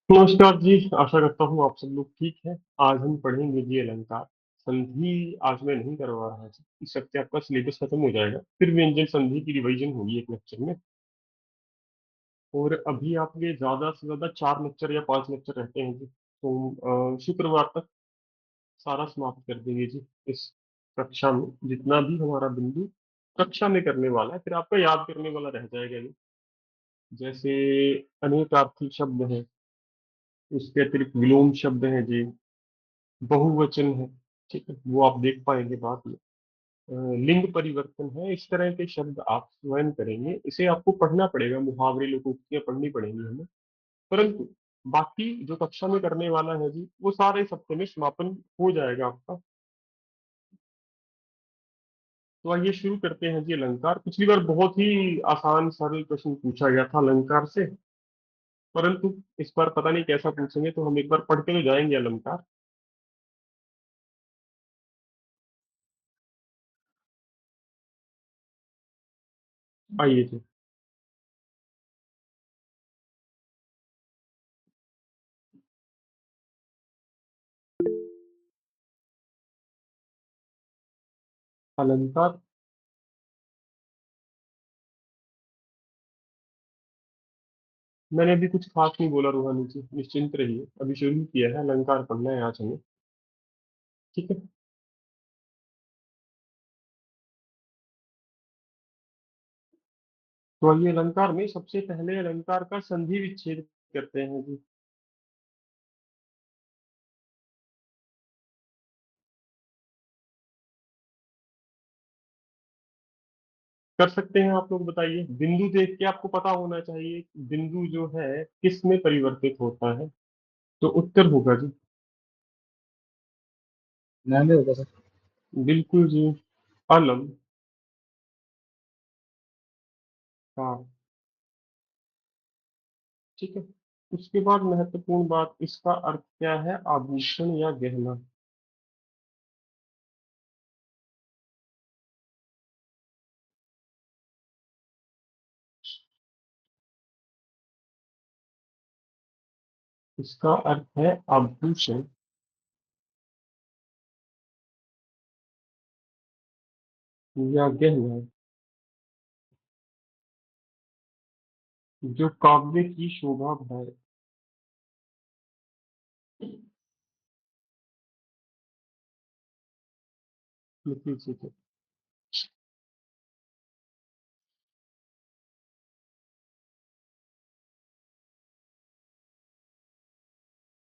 नमस्कार जी। आशा करता हूँ आप सब लोग ठीक हैं। आज हम पढ़ेंगे जी अलंकार। संधि आज मैं नहीं करवा रहा जी, इस हफ्ते आपका सिलेबस खत्म हो जाएगा, फिर व्यंजन संधि की रिवीजन होगी एक लेक्चर में। और अभी आपके ज्यादा से ज्यादा 4 लेक्चर या 5 लेक्चर रहते हैं जी, तो शुक्रवार तक सारा समाप्त कर देंगे जी। इस कक्षा में जितना भी हमारा बिंदु कक्षा में करने वाला है, फिर आपका याद करने वाला रह जाएगा जी। जैसे अनेकार्थी शब्द है, उसके अतिरिक्त विलोम शब्द है जी, बहुवचन है, ठीक है, वो आप देख पाएंगे बाद में। लिंग परिवर्तन है, इस तरह के शब्द आप स्वयं करेंगे, इसे आपको पढ़ना पड़ेगा, मुहावरे लोकोक्तियां पढ़नी पड़ेंगी हमें। परंतु बाकी जो कक्षा में करने वाला है जी, वो सारे सप्ताह में समापन हो जाएगा आपका। तो आइए शुरू करते हैं जी अलंकार। पिछली बार बहुत ही आसान सरल प्रश्न पूछा गया था अलंकार से, परंतु इस बार पता नहीं कैसा पूछेंगे, तो हम एक बार पढ़ के तो जाएंगे अलंकार। आइए जी। अलंकार। मैंने अभी कुछ खास नहीं बोला रूहानी जी, निश्चिंत रहिए, अभी शुरू किया है, अलंकार पढ़ना है आज हमें। ठीक है। तो आइए अलंकार में सबसे पहले अलंकार का संधि विच्छेद करते हैं जी। कर सकते हैं आप लोग, बताइए। बिंदु देख के आपको पता होना चाहिए कि बिंदु जो है किस में परिवर्तित होता है। तो उत्तर होगा जी। ध्यान होगा सर। बिल्कुल जी। अलम। हाँ। ठीक है। उसके बाद महत्वपूर्ण बात, इसका अर्थ क्या है, आभूषण या गहना। इसका अर्थ है आभूषण या गहना, जो काव्य की शोभा बढ़ाए। लिखिए ठीक है।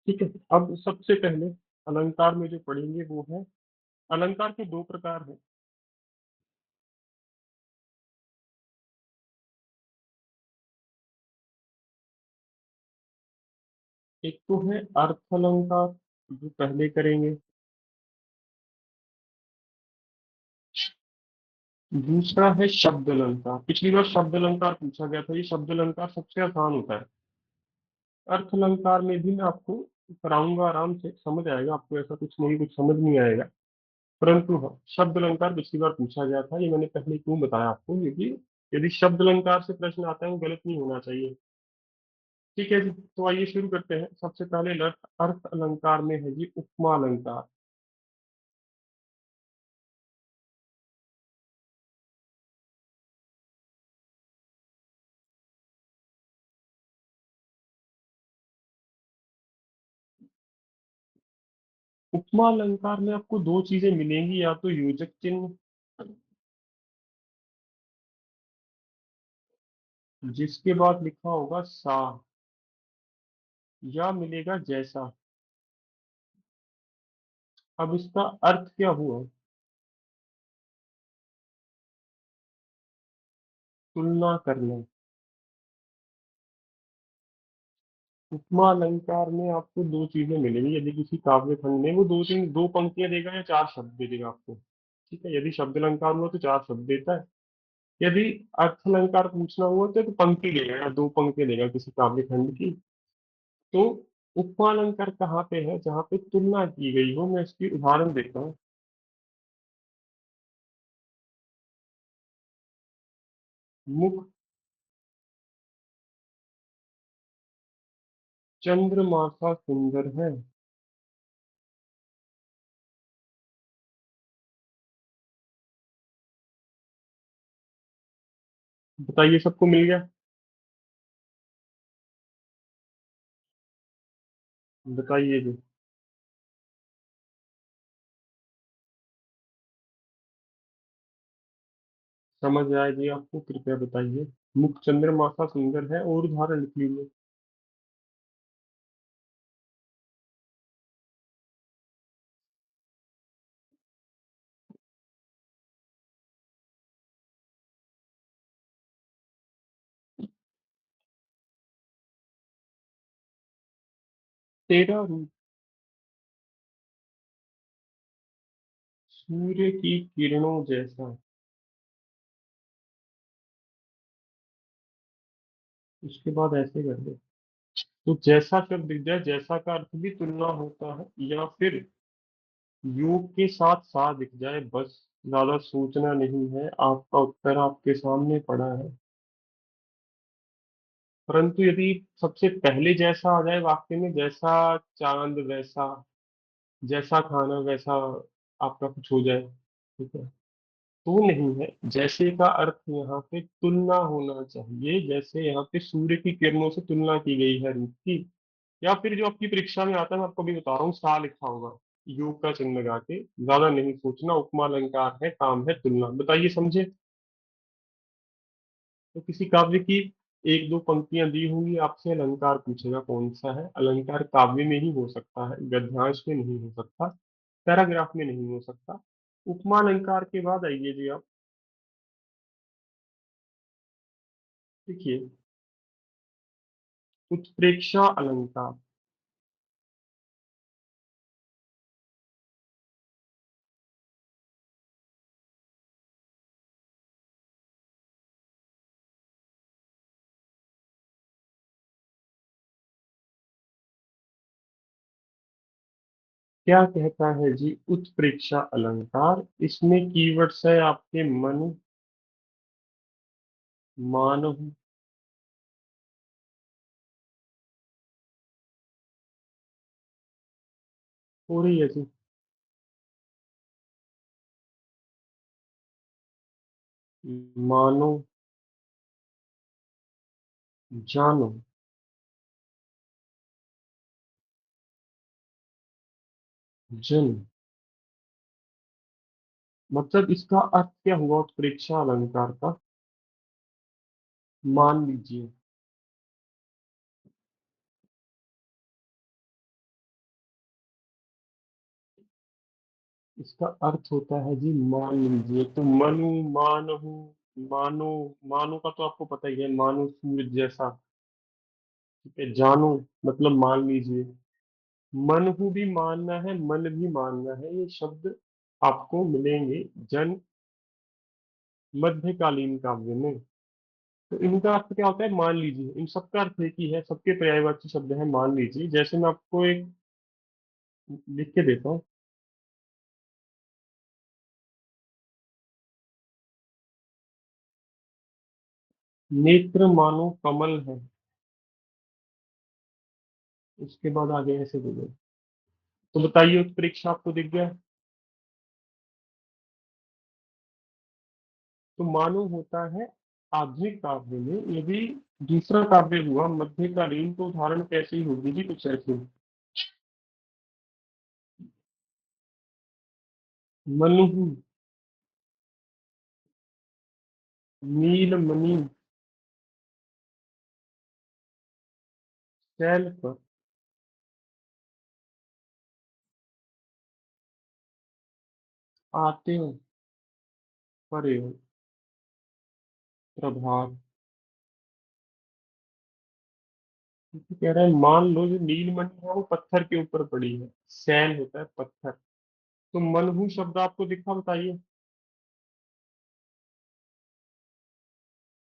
ठीक है। अब सबसे पहले अलंकार में जो पढ़ेंगे वो है, अलंकार के दो प्रकार हैं। एक तो है अर्थ अलंकार, जो पहले करेंगे। दूसरा है शब्द अलंकार। पिछली बार शब्द अलंकार पूछा गया था, ये शब्द अलंकार सबसे आसान होता है। अर्थ अलंकार में भी मैं आपको कराऊंगा, आराम से समझ आएगा आपको, ऐसा कुछ नहीं कुछ समझ नहीं आएगा। परंतु हाँ, शब्द अलंकार पिछली बार पूछा गया था, ये मैंने पहले क्यों बताया आपको, क्योंकि यदि शब्द अलंकार से प्रश्न आता है वो गलत नहीं होना चाहिए। ठीक है जी। तो आइए शुरू करते हैं। सबसे पहले अर्थ अर्थ अलंकार में है जी उपमा अलंकार। उपमा अलंकार में आपको दो चीजें मिलेंगी, या तो योजक चिन्ह, जिसके बाद लिखा होगा सा, या मिलेगा जैसा। अब इसका अर्थ क्या हुआ, तुलना करना। उपमा अलंकार में आपको दो चीजें मिलेंगी, यदि किसी काव्य खंड में वो दो पंक्तियां देगा या चार शब्द दे देगा आपको। ठीक है, यदि शब्द अलंकार हुआ तो चार शब्द देता है। यदि अर्थ अलंकार पूछना हुआ तो एक पंक्ति देगा या दो पंक्तियां देगा किसी काव्य खंड की। तो उपमा अलंकार कहाँ पे है, जहाँ पे तुलना की गई हो। मैं इसकी उदाहरण देता हूँ। मुख चंद्रमा सा सुंदर है। बताइए, सबको मिल गया? बताइए जी। समझ आए जी आपको? कृपया बताइए। मुख चंद्रमा सा सुंदर है, और उदाहरण लिख लीजिए। तेरा रूप सूर्य की किरणों जैसा। उसके बाद ऐसे कर दे। तो जैसा शब्द दिख जाए, जैसा का अर्थ भी तुलना होता है, या फिर योग के साथ सा दिख जाए, बस। ज्यादा सोचना नहीं है, आपका उत्तर आपके सामने पड़ा है। परंतु यदि सबसे पहले जैसा आ जाए वाक्य में, जैसा चांद वैसा, जैसा खाना वैसा, आपका कुछ हो जाए, ठीक है, तो नहीं है। जैसे का अर्थ यहाँ पे तुलना होना चाहिए, जैसे यहाँ पे सूर्य की किरणों से तुलना की गई है रूप की। या फिर जो आपकी परीक्षा में आता है, मैं आपको भी बता रहा हूँ, सा लिखा होगा, योग का चिन्ह लगा के। ज्यादा नहीं सोचना, उपमा अलंकार है, काम है तुलना। बताइए, समझे? तो किसी काव्य की एक दो पंक्तियां दी होंगी, आपसे अलंकार पूछेगा कौन सा है। अलंकार काव्य में ही हो सकता है, गद्यांश में नहीं हो सकता, पैराग्राफ में नहीं हो सकता। उपमा अलंकार के बाद आइए जी आप। देखिए, उत्प्रेक्षा अलंकार। क्या कहता है जी उत्प्रेक्षा अलंकार? इसमें कीवर्ड्स है आपके मन, मानव। हो रही है जी। मानो, जानो, जन। मतलब इसका अर्थ क्या हुआ उत्प्रेक्षा अलंकार का? मान लीजिए। इसका अर्थ होता है जी मान लीजिए। तो मनु, मानहु, मानो। मानो का तो आपको पता ही है, मानो सूरज जैसा। ठीक है, जानो मतलब मान लीजिए। मन को भी मानना है, मन भी मानना है, ये शब्द आपको मिलेंगे जन मध्यकालीन काव्य में। तो इनका अर्थ क्या होता है? मान लीजिए। इन सबका अर्थ एक ही है, सबके पर्यायवाची शब्द है मान लीजिए। जैसे मैं आपको एक लिख के देता हूँ। नेत्र मानो कमल है। उसके बाद आगे ऐसे बोलो। तो बताइए, उत्प्रेक्षा आपको दिख गया? तो मानो होता है आधुनिक काव्य में। यदि दूसरा काव्य हुआ मध्यकालीन, तो उदाहरण कैसी होगी जी? कुछ ऐसे। मनु, नीलमणि, शैल पर, आते हो, परे हो, प्रभात। तो कह रहा है मान लो जो नीलमणि है वो पत्थर के ऊपर पड़ी है। सैल होता है पत्थर। तो मनहू शब्द आपको दिखा? बताइए।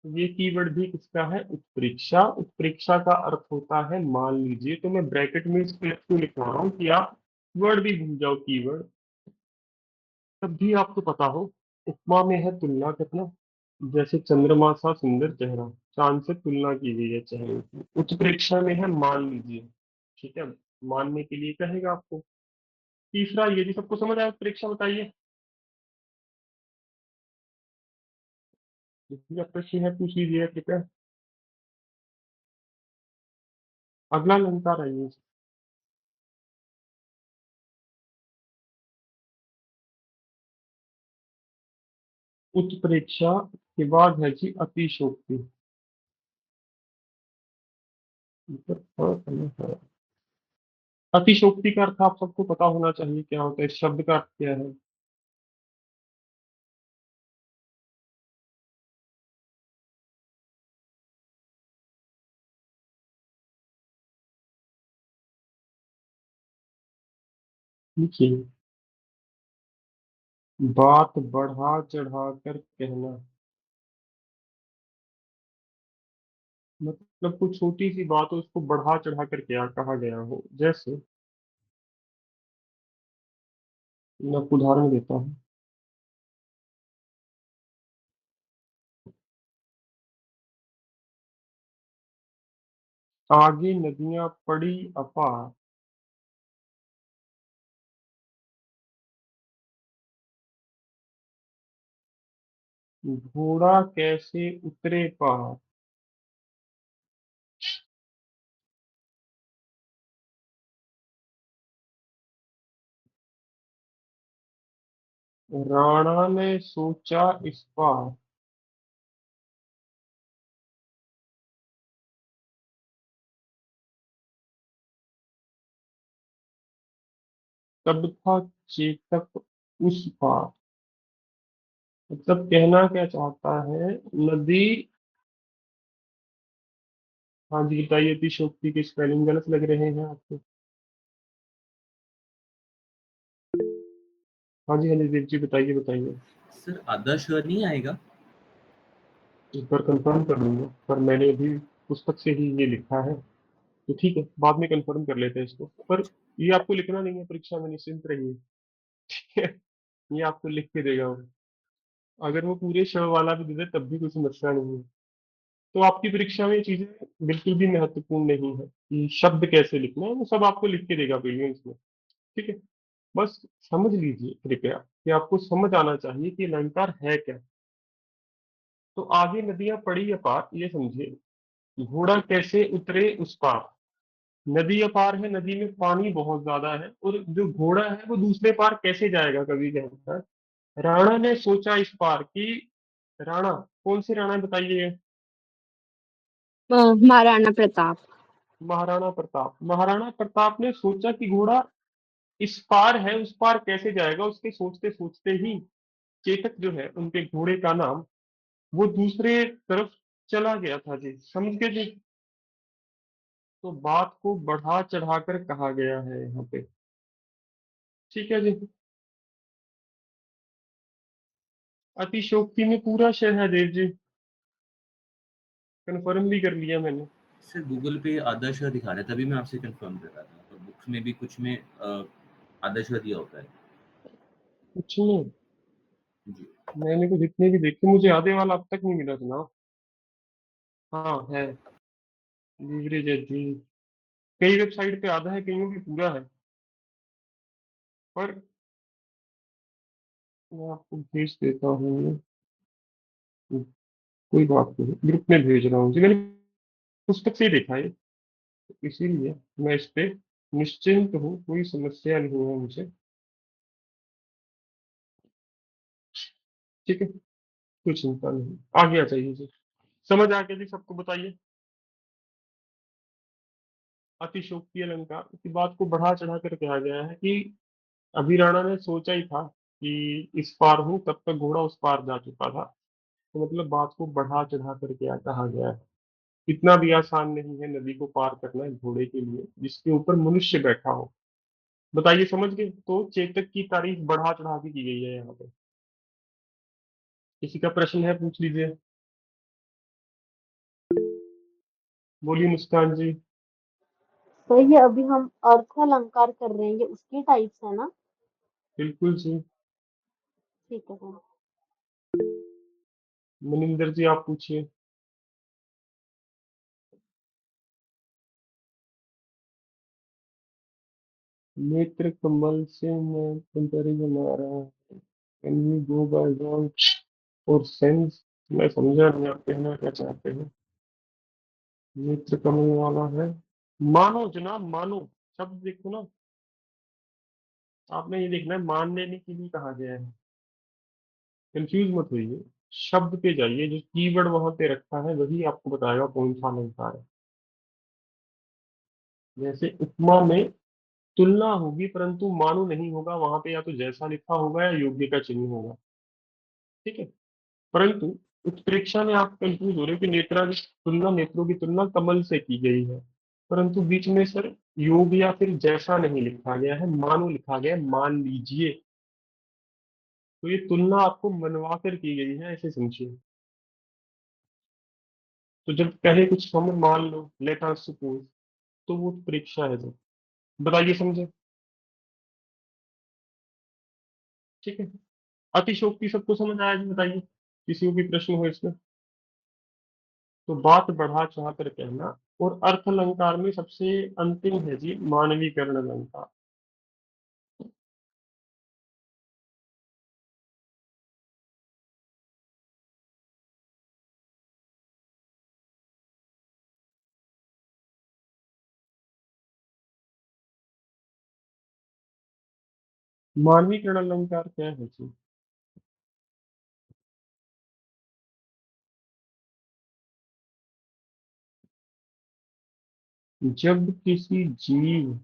ये कीवर्ड भी किसका है? उत्प्रेक्षा। उत्प्रेक्षा का अर्थ होता है मान लीजिए। तो मैं ब्रैकेट में इस पेज को लिखवा रहा हूँ कि आप वर्ड भी भूल जाओ, कीवर्ड तब भी आपको पता हो। उपमा में है तुलना करना। जैसे चंद्रमा सा सुंदर चेहरा, चांद से तुलना की गई है चेहरे की। उत्प्रेक्षा में है मान लीजिए। ठीक है, मानने के लिए कहेगा आपको। तीसरा, यदि सबको समझ आया परीक्षा बताइए। यदि आप प्रश्न है पूछ लीजिएगा कृपया। अगला अलंकार आइए। उत्प्रेक्षा के बाद है जी अतिशोक्ति। ऊपर थोड़ा सा है। अतिशोक्ति का अर्थ आप सबको पता होना चाहिए क्या होता है, इस शब्द का अर्थ क्या है। देखिए, बात बढ़ा चढ़ा कर कहना, मतलब कोई छोटी सी बात हो उसको बढ़ा चढ़ा कर क्या कहा गया हो। जैसे मैं आपको उदाहरण देता हूँ। आगे नदियां पड़ी अपार, घोड़ा कैसे उतरे पार। राणा ने सोचा इस पार, तब था चेतक उस पार। मतलब कहना क्या चाहता है, नदी। हाँ जी बताइए, अतिशोक्ति के स्पेलिंग गलत लग रहे हैं आपको। हाँ जी, हाँ जी देव जी बताइए बताइए। सर आधा श्योर नहीं आएगा? एक बार कंफर्म कर लूंगा, पर मैंने अभी पुस्तक से ही ये लिखा है, तो ठीक है बाद में कंफर्म कर लेते हैं इसको। पर ये आपको लिखना नहीं है परीक्षा में, निश्चिंत रहिए। ठीक है, ये आपको लिख के देगा वो। अगर वो पूरे शव वाला भी दे दे तब भी कोई समस्या नहीं है। तो आपकी परीक्षा में ये चीजें बिल्कुल भी महत्वपूर्ण नहीं है कि शब्द कैसे लिखना है, वो सब आपको लिख के देगा प्रीलिम्स में। ठीक है, बस समझ लीजिए कृपया कि आपको समझ आना चाहिए कि अलंकार है क्या। तो आगे नदियां पड़ी अपार, ये समझिए। घोड़ा कैसे उतरे उस पार। नदी अपार है, नदी में पानी बहुत ज्यादा है, और जो घोड़ा है वो दूसरे पार कैसे जाएगा कभी के अंदर। राणा ने सोचा इस पार की। राणा, कौन से राणा बताइए। महाराणा प्रताप। महाराणा प्रताप। महाराणा प्रताप ने सोचा कि घोड़ा इस पार है, उस पार कैसे जाएगा। उसके सोचते सोचते ही चेतक जो है उनके घोड़े का नाम, वो दूसरे तरफ चला गया था जी, समझ गए जी। तो बात को बढ़ा चढ़ा कर कहा गया है यहाँ पे। ठीक है जी। अतिशोक्ति में पूरा शहर है देव जी, कन्फर्म भी कर लिया मैंने। सर गूगल पे आधा श्योर दिखा रहा है, तभी मैं आपसे कंफर्म कर रहा था। और बुक्स में भी कुछ में आधा श्योर दिया होता है। कुछ नहीं, जी। मैंने तो जितने भी देखे मुझे आधे वाला अब तक नहीं मिला सुना। हाँ है, लीवरेज है जी। कई वेबसाइट पे आधा है, कईयों पे पूरा है। पर मैं आपको भेज देता हूँ, कोई बात नहीं, ग्रुप में भेज रहा हूँ जी। मैंने पुस्तक से ही देखा है, इसीलिए मैं इस पे निश्चिंत हूँ, कोई समस्या नहीं है मुझे। ठीक है, कोई चिंता नहीं। आगे आ जाइए जी, समझ आ गया जी सबको बताइए। अतिशोक्ति अलंकार की बात को बढ़ा चढ़ा कर कहा गया है कि अभी राणा ने सोचा ही था कि इस पार हूं, तब तक घोड़ा उस पार जा चुका था। तो मतलब बात को बढ़ा चढ़ा कर क्या कहा गया है। इतना भी आसान नहीं है नदी को पार करना एक घोड़े के लिए जिसके ऊपर मनुष्य बैठा हो। बताइए समझ गए, तो चेतक की तारीफ बढ़ा चढ़ा के की गई है यहाँ पे। किसी का प्रश्न है पूछ लीजिए। बोलिए मुस्कान जी। तो ये अभी हम अर्थ अलंकार कर रहे हैं, ये उसकी टाइप्स है ना? बिल्कुल जी। ठीक है सर। मनिंदर जी आप पूछिए। नेत्र कमल से मैं कंपैरिजन आ रहा हूँ। Can you go by want और सेंस? मैं समझा नहीं आप कहना क्या चाहते हैं। नेत्र कमल वाला है, मानो जनाब, मानो। शब्द देखो ना, आपने ये देखना है मान लेने के लिए कहा गया है। कंफ्यूज मत होइए, शब्द पे जाइए, जो कीवर्ड वहां पे रखा है वही आपको बताएगा कौन सा अलंकार है। जैसे उपमा में तुलना होगी परंतु मानो नहीं होगा, वहां पे या तो जैसा लिखा होगा या योग्य का चिन्ह होगा। ठीक है। परंतु उत्प्रेक्षा में आप कंफ्यूज हो रहे हो कि नेत्रा तुलना, नेत्रों की तुलना कमल से की गई है, परंतु बीच में सर योग या फिर जैसा नहीं लिखा गया है, मानो लिखा गया है, मान लीजिए। तो ये तुलना आपको मनवा कर की गई है, ऐसे समझिए। तो जब कहे कुछ हम मान लो, लेट अस सपोज, तो वो उत्प्रेक्षा है। तो बताइए, समझे? ठीक है। अतिशोक्ति सबको समझ आया जी? बताइए, किसी को भी प्रश्न हो इसमें? तो बात बढ़ा चाह कर कहना। और अर्थ अलंकार में सबसे अंतिम है जी मानवीकरण अलंकार। मानवीकरण अलंकार क्या है जी? जब किसी जीव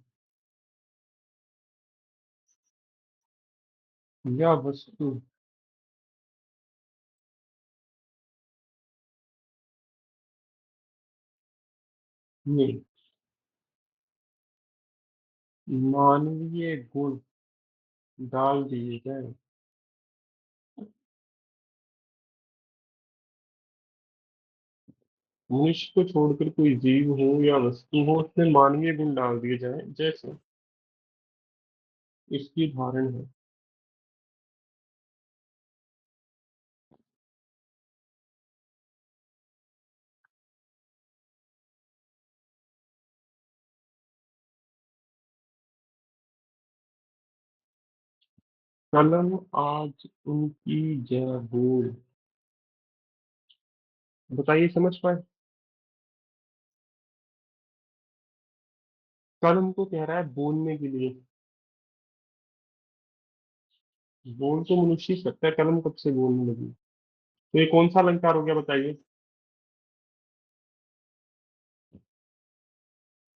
या वस्तु में मानवीय गुण डाल दिए जाए, मनुष्य को छोड़कर कोई जीव हो या वस्तु हो, उसमें मानवीय गुण डाल दिए जाए, जैसे इसकी उदाहरण है कलम आज उनकी जय बोल। बताइए, समझ पाए? कलम को कह रहा है बोलने के लिए। बोल तो मनुष्य ही सकता है, कलम कब से बोलने लगी? तो ये कौन सा अलंकार हो गया, बताइए?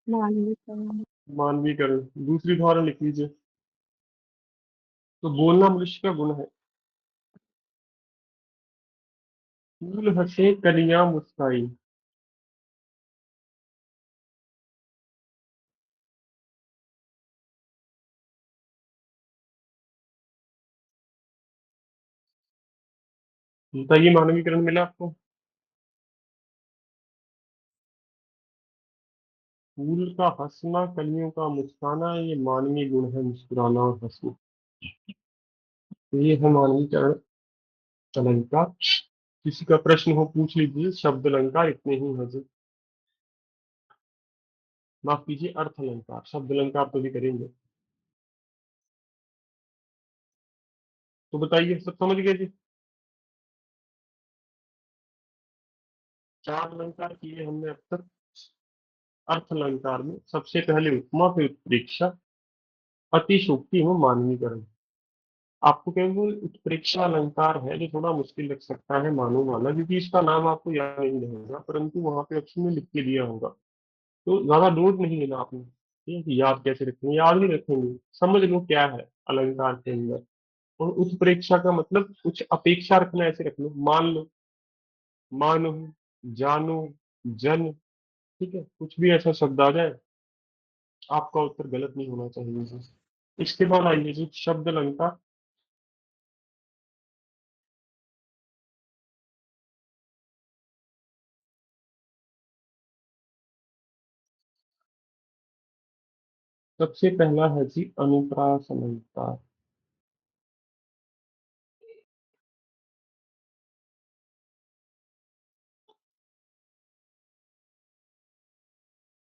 मानवीकरण। मानवीकरण। दूसरी उदाहरण लिख लीजिए। तो बोलना मनुष्य का गुण है। फूल हंसे कलियां मुस्काई। बताइए, मानवीकरण मिला आपको? फूल का हंसना, कलियों का मुस्काना, ये मानवीय गुण है, मुस्कुराना और हंसना। तो ये है मानवीकरण अलंकार। किसी का प्रश्न हो पूछ लीजिए, शब्द अलंकार इतने ही है जी। माफ कीजिए, अर्थ अलंकार, शब्द अलंकार तो भी करेंगे। तो बताइए, सब समझ गए जी? चार अलंकार किए हमने अब तक। अर्थ अलंकार में सबसे पहले उपमा, फिर उत्प्रेक्षा, अतिशोक्ति एवं मानवीकरण। आपको केवल उत्प्रेक्षा अलंकार है जो थोड़ा मुश्किल लग सकता है मानो वाला, क्योंकि इसका नाम आपको याद नहीं रहेगा, परंतु वहां पे ऑप्शन में लिख के दिया होगा। तो ज्यादा लोड नहीं लेना आपने, ठीक है? कि याद कैसे रखेंगे, याद नहीं रखेंगे, समझ लो क्या है अलंकार के अंदर। और उत्प्रेक्षा का मतलब कुछ अपेक्षा रखना, ऐसे रख लो, मान लो, मानो, जानो, जन। ठीक है, कुछ भी ऐसा शब्द आ जाए, आपका उत्तर गलत नहीं होना चाहिए। इसके बाद आइए जी शब्द अलंकार। सबसे पहला है जी अनुप्रास अलंकार।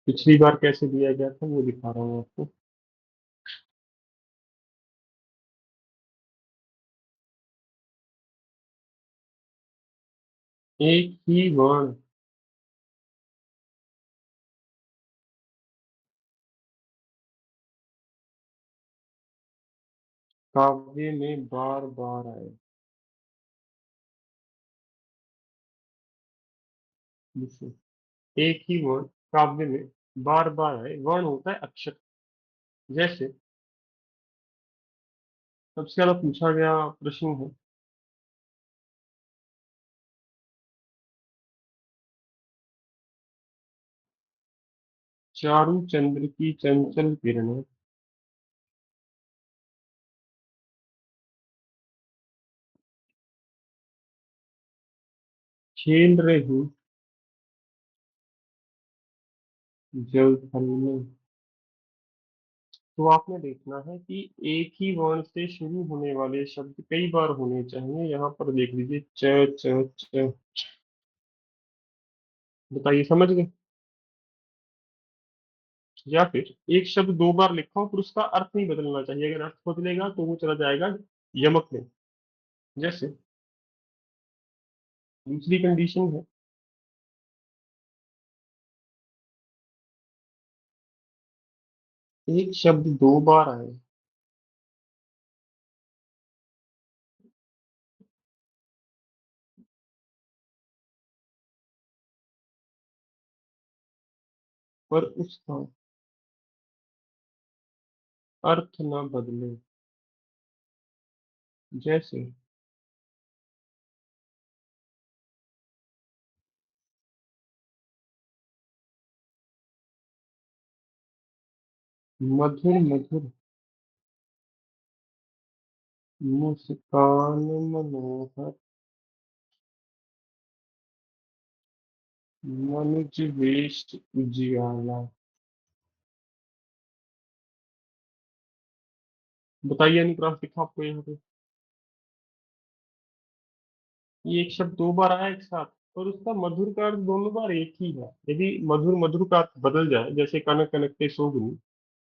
पिछली बार कैसे दिया गया था वो दिखा रहा हूँ आपको। एक ही वर्ण काव्य में बार बार आए। देखिए, एक ही वर्ण काव्य में बार बार आए, वर्ण होता है अक्षर। जैसे सबसे ज्यादा पूछा गया प्रश्न है, चारू चंद्र की चंचल किरणें खेल रही जल थल में। तो आपने देखना है कि एक ही वर्ण से शुरू होने वाले शब्द कई बार होने चाहिए। यहाँ पर देख लीजिए, च च च। बताइए, समझ गए? या फिर एक शब्द दो बार लिखा हो, पर उसका अर्थ नहीं बदलना चाहिए। अगर अर्थ बदलेगा तो वो चला जाएगा यमक में। जैसे दूसरी कंडीशन है, एक शब्द दो बार आए, पर उसका अर्थ न बदले। जैसे मधुर मधुर मुस्कान मनोहर मनुज वेश उजियाला। बताइए अनुप्रास, दिखा आपको यहाँ पे ये एक शब्द दो बार आया एक साथ, और उसका मधुर का अर्थ दोनों बार एक ही है। यदि मधुर मधुर का अर्थ बदल जाए, जैसे कनक कनक के शोभनी,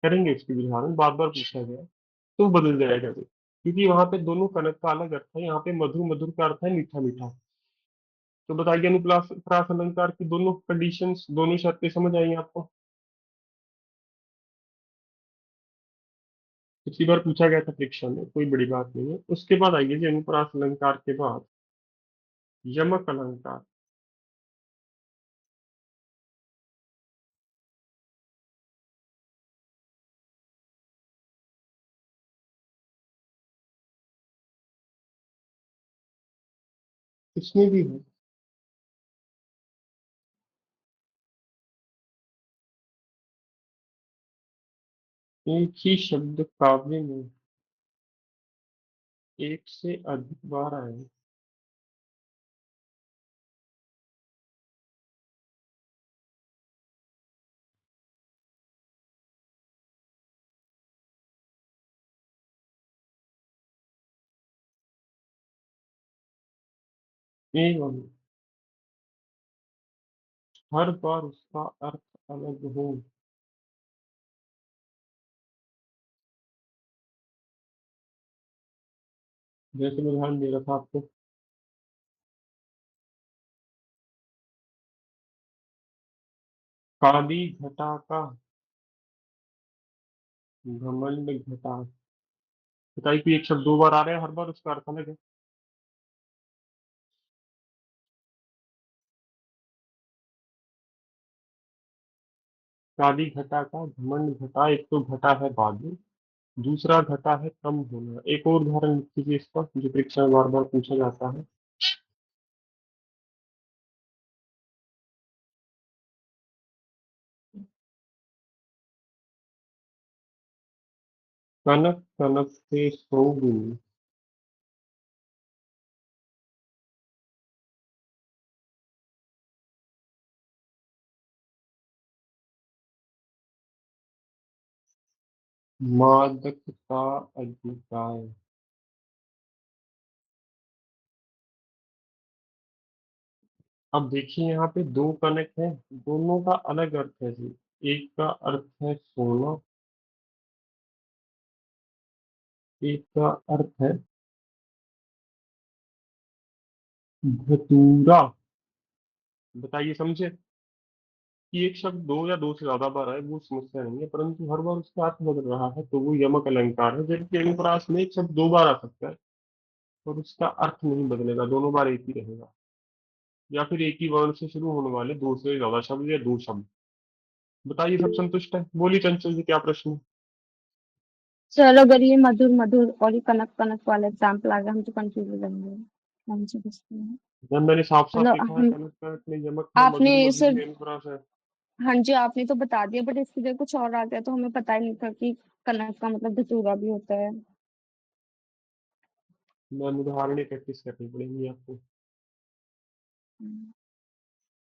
करेंगे उसकी उदाहरण, बार बार पूछा गया, तो बदल जाएगा वो, क्योंकि वहां पे दोनों कनक का अलग अर्थ है, यहाँ पे मधुर मधुर का अर्थ है मीठा मीठा। तो बताइए अनुप्रास प्रास अलंकार की दोनों कंडीशंस, दोनों शर्तें समझ आई आपको? पिछली बार पूछा गया था परीक्षा में, कोई बड़ी बात नहीं है। उसके बाद आइए जी, अनुप्रास अलंकार के बाद यमक अलंकार। इसमें भी है, एक ही शब्द काव्य में एक से अधिक बार आए। एवं हर बार उसका अर्थ अलग हो। जैसे मैं ध्यान दे रहा था आपको, काली घटा का घमंड घटा। बताइए, कोई एक शब्द दो बार आ रहा है, हर बार उसका अर्थ अलग है। काली घटा का घमंड घटा, एक तो घटा है बादल, दूसरा घटा है कम होना। एक और उदाहरण लिख लीजिए इसका, जो परीक्षा में बार बार पूछा जाता है। कनक कनक से सोगुनी। मादक का अधिकार। अब देखिए, यहाँ पे दो कनक है, दोनों का अलग अर्थ है जी। एक का अर्थ है सोना, एक का अर्थ है धतूरा। बताइए, समझे कि एक शब्द दो या दो से ज्यादा बार आए वो समस्या नहीं है, परंतु हर बार उसका अर्थ बदल रहा है तो वो यमक अलंकार है। जबकि अनुप्रास में एक शब्द दो बार आ सकता है और उसका अर्थ नहीं बदलेगा, दोनों बार एक ही रहेगा। या फिर एक ही वर्ण से शुरू होने वाले दो से ज्यादा शब्द या दो शब्द। बताइए, सब संतुष्ट है? बोलिए चंचल जी, क्या प्रश्न है? चलो अगर ये मधुर मधुर और ये कनक कनक वाला एग्जाम्पल आ गया हम तो कंफ्यूज हो जाएंगे कौन सी किसकी है। जब मैंने साफ साफ मतलब लिखा है हम कनक कनक में यमक है, आपने मधुर मधुर सिर्फ में अनुप्रास है। हाँ जी आपने तो बता दिया बट इसकी जगह कुछ और आ गया तो हमें पता ही नहीं था कि कनक का मतलब धतूरा भी होता है। मैम उदाहरण प्रैक्टिस करनी पड़ेगी आपको। हम्म,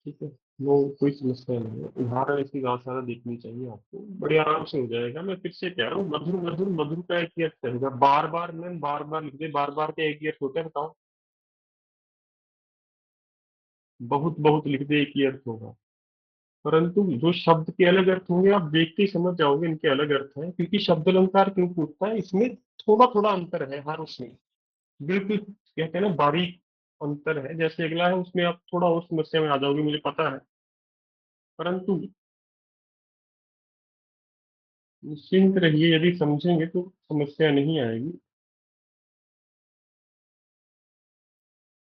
ठीक है, वो कोई समस्या नहीं है, उदाहरण इसकी ज्यादा से ज्यादा देखनी चाहिए आपको, बड़े आराम से हो जाएगा। मैं फिर से कह रहा हूँ, मधुर मधुर मधुर का एक ही अर्थ रहेगा। बार बार मैम बार बार लिख दे, बार बार का एक ही अर्थ होता है, बताओ? बहुत बहुत लिख दे, एक ही अर्थ होगा। परंतु जो शब्द के अलग अर्थ होंगे आप देख के ही समझ जाओगे इनके अलग अर्थ हैं, क्योंकि शब्द अलंकार क्यों पूछता है, इसमें थोड़ा थोड़ा अंतर है हर उसमें। बिल्कुल कहते हैं ना, बारीक अंतर है। जैसे अगला है उसमें आप थोड़ा और समस्या में आ जाओगे, मुझे पता है, परंतु निश्चिंत रहिए, यदि समझेंगे तो समस्या नहीं आएगी।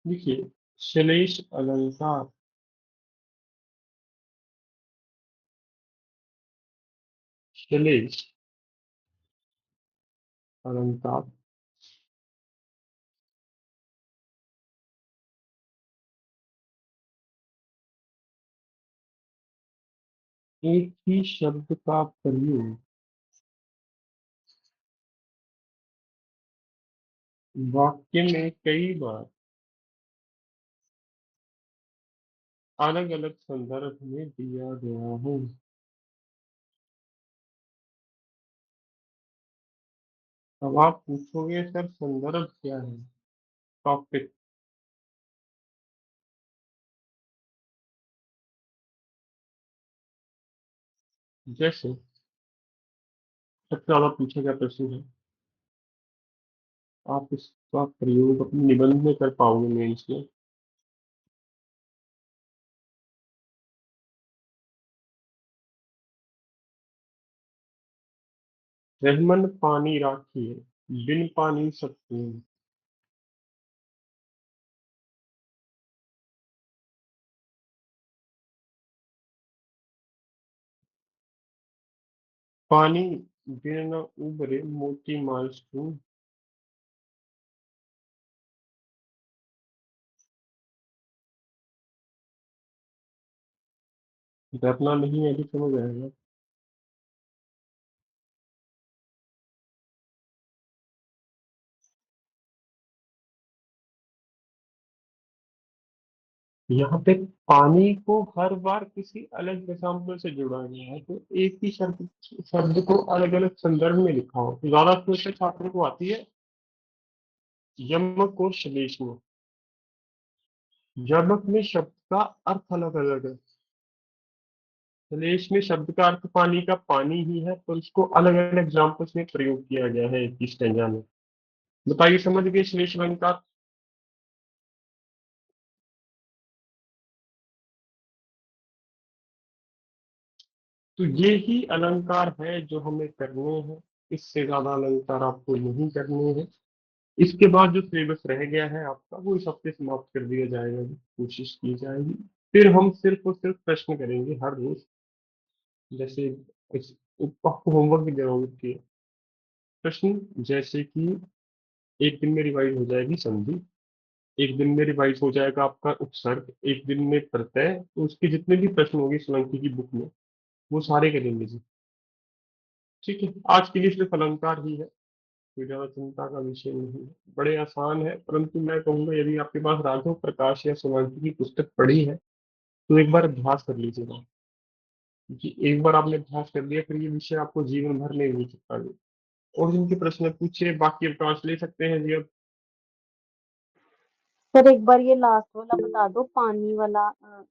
देखिए, श्लेष अलंकार, श्लेष अलंकार एक ही शब्द का प्रयोग वाक्य में कई बार अलग अलग संदर्भ में दिया गया है। अब आप पूछोगे सर संदर्भ क्या है, टॉपिक। जैसे सबसे ज्यादा पूछा गया प्रश्न है, आप इसका प्रयोग अपने निबंध में कर पाओगे मेंस में। रहमन पानी राखिए, बिन पानी सब सून। पानी बिन न उबरे मोती मालसून। डरना नहीं है, कि समझ आएगा। यहाँ पे पानी को हर बार किसी अलग एग्जाम्पल से जोड़ा गया है, तो एक ही शब्द शब्द को अलग अलग संदर्भ में लिखा हो तो ज्यादा समस्या छात्रों को आती है यमक और श्लेष में। यमक में शब्द का अर्थ अलग अलग है, श्लेष में शब्द का अर्थ पानी का पानी ही है, तो इसको अलग अलग एग्जाम्पल्स में प्रयोग किया गया है एक ही स्टेंजा में। बताइए, समझ गए श्लेष अलंकार? तो ये ही अलंकार है जो हमें करने हैं, इससे ज्यादा अलंकार आपको नहीं करने हैं। इसके बाद जो सिलेबस रह गया है आपका, वो इस हफ्ते समाप्त कर दिया जाएगा, कोशिश की जाएगी। फिर हम सिर्फ और सिर्फ प्रश्न करेंगे हर रोज। जैसे आपको होमवर्क भी देना होगा, प्रश्न जैसे कि एक दिन में रिवाइज हो जाएगी संधि, एक दिन में रिवाइज हो जाएगा आपका उपसर्ग, एक दिन में प्रत्यय, तो उसके जितने भी प्रश्न होंगे सोलंकी की बुक में वो सारे करेंगे जी। ठीक है, आज के लिए सिर्फ अलंकार ही है, कोई ज्यादा चिंता का विषय नहीं है, बड़े आसान है। परंतु मैं कहूंगा यदि आपके पास राघव प्रकाश या सोलंकी की पुस्तक पढ़ी है तो एक बार अभ्यास कर लीजिएगा, क्योंकि एक बार आपने अभ्यास कर लिया फिर ये विषय आपको जीवन भर नहीं भूल सकता जी। और जिनके प्रश्न पूछे बाकी अवकाश ले सकते हैं जी अब। सर एक बार ये लास्ट वाला बता दो, पानी वाला